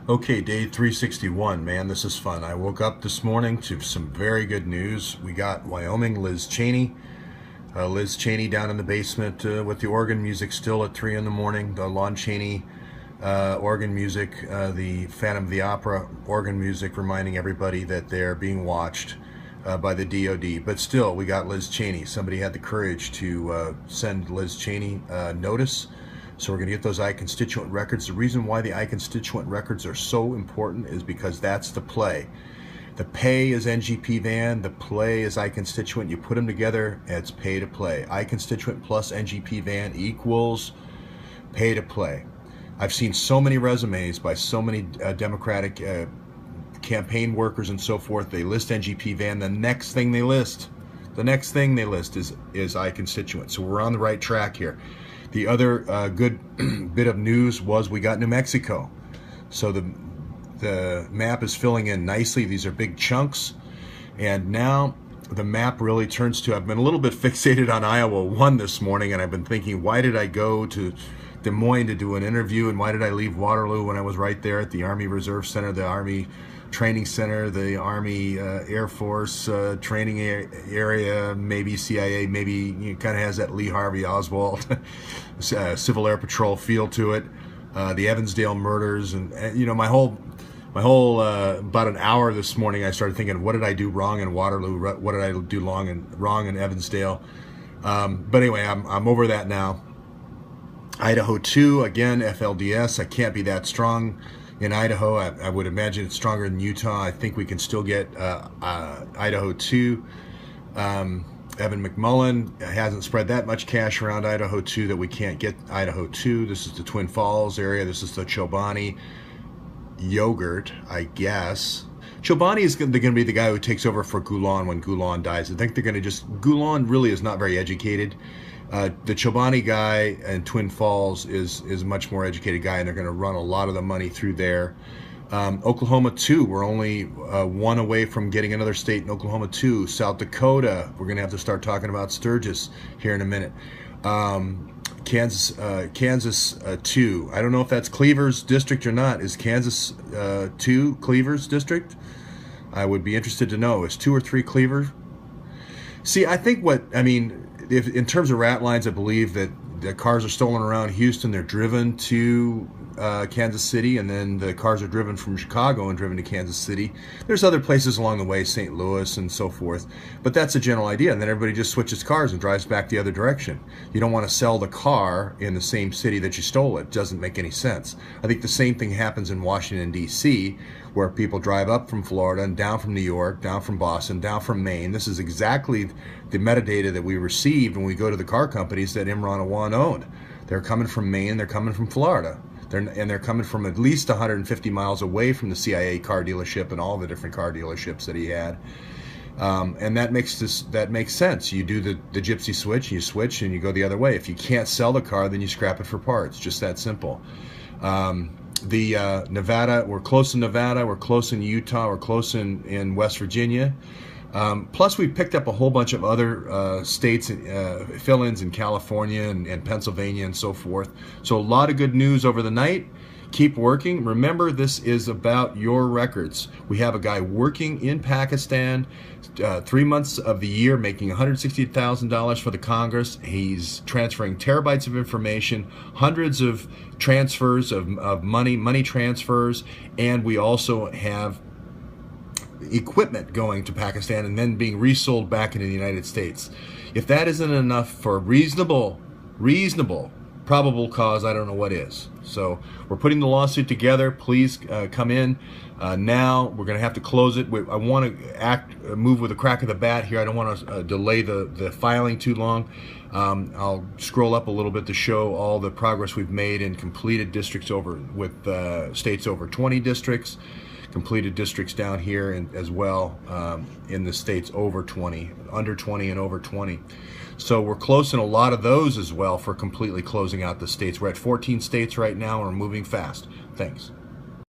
Okay, day 361, man, this is fun. I woke up this morning to some very good news. We got Wyoming Liz Cheney. Liz Cheney down in the basement with the organ music still at 3 in the morning. The Lon Chaney organ music, the Phantom of the Opera organ music, reminding everybody that they're being watched by the DOD. But still, we got Liz Cheney. Somebody had the courage to send Liz Cheney notice. So we're going to get those I-constituent records. The reason why the I-constituent records are so important is because that's the play. The pay is NGP van, the play is I-constituent. You put them together, it's pay to play. I-constituent plus NGP van equals pay to play. I've seen so many resumes by so many Democratic campaign workers and so forth. They list NGP van. The next thing they list is I-constituent. So we're on the right track here. The other good bit of news was we got New Mexico. So the map is filling in nicely. These are big chunks. And now the map really turns to, I've been a little bit fixated on Iowa 1 this morning, and I've been thinking, why did I go to Des Moines to do an interview, and why did I leave Waterloo when I was right there at the Army Reserve Center, the Army Training Center, the Army Air Force training area, maybe CIA, maybe kind of has that Lee Harvey Oswald Civil Air Patrol feel to it. The Evansdale murders, and my whole about an hour this morning, I started thinking, what did I do wrong in Waterloo? What did I do wrong in Evansdale? But anyway, I'm over that now. Idaho 2, again, FLDS. I can't be that strong in Idaho. I would imagine it's stronger than Utah. I think we can still get Idaho 2. Evan McMullen hasn't spread that much cash around Idaho 2 that we can't get Idaho 2. This is the Twin Falls area. This is the Chobani yogurt, I guess. Chobani is going to be the guy who takes over for Goulon when Goulon dies. I think they're going to Goulon really is not very educated. The Chobani guy in Twin Falls is a much more educated guy, and they're going to run a lot of the money through there. Oklahoma 2, we're only 1 away from getting another state in Oklahoma 2. South Dakota, we're going to have to start talking about Sturgis here in a minute. Kansas 2, I don't know if that's Cleaver's district or not. Is Kansas 2 Cleaver's district? I would be interested to know. Is 2 or 3 Cleaver? See, I think if in terms of rat lines, I believe that the cars are stolen around Houston. They're driven to Kansas City, and then the cars are driven from Chicago and driven to Kansas City. There's other places along the way, St. Louis and so forth, but that's a general idea. And then everybody just switches cars and drives back the other direction. You don't want to sell the car in the same city that you stole it. It doesn't make any sense. I think the same thing happens in Washington, D.C., where people drive up from Florida and down from New York, down from Boston, down from Maine. This is exactly the metadata that we received when we go to the car companies that Imran Awan owned. They're coming from Maine, they're coming from Florida. They're coming from at least 150 miles away from the CIA car dealership and all the different car dealerships that he had. And that makes sense. You do the gypsy switch, you switch, and you go the other way. If you can't sell the car, then you scrap it for parts. Just that simple. Nevada, we're close in Nevada, we're close in Utah, we're close in West Virginia. Plus, we picked up a whole bunch of other states, fill-ins in California and Pennsylvania and so forth. So a lot of good news over the night. Keep working. Remember, this is about your records. We have a guy working in Pakistan 3 months of the year, making $160,000 for the Congress. He's transferring terabytes of information, hundreds of transfers of money transfers, and we also have equipment going to Pakistan and then being resold back into the United States. If that isn't enough for reasonable, probable cause, I don't know what is. So we're putting the lawsuit together. Please come in now. We're going to have to close it. I want to move with a crack of the bat here. I don't want to delay the filing too long. I'll scroll up a little bit to show all the progress we've made in completed districts with states over 20 districts. Completed districts down here as well in the states over 20, under 20 and over 20. So we're close in a lot of those as well for completely closing out the states. We're at 14 states right now and we're moving fast. Thanks.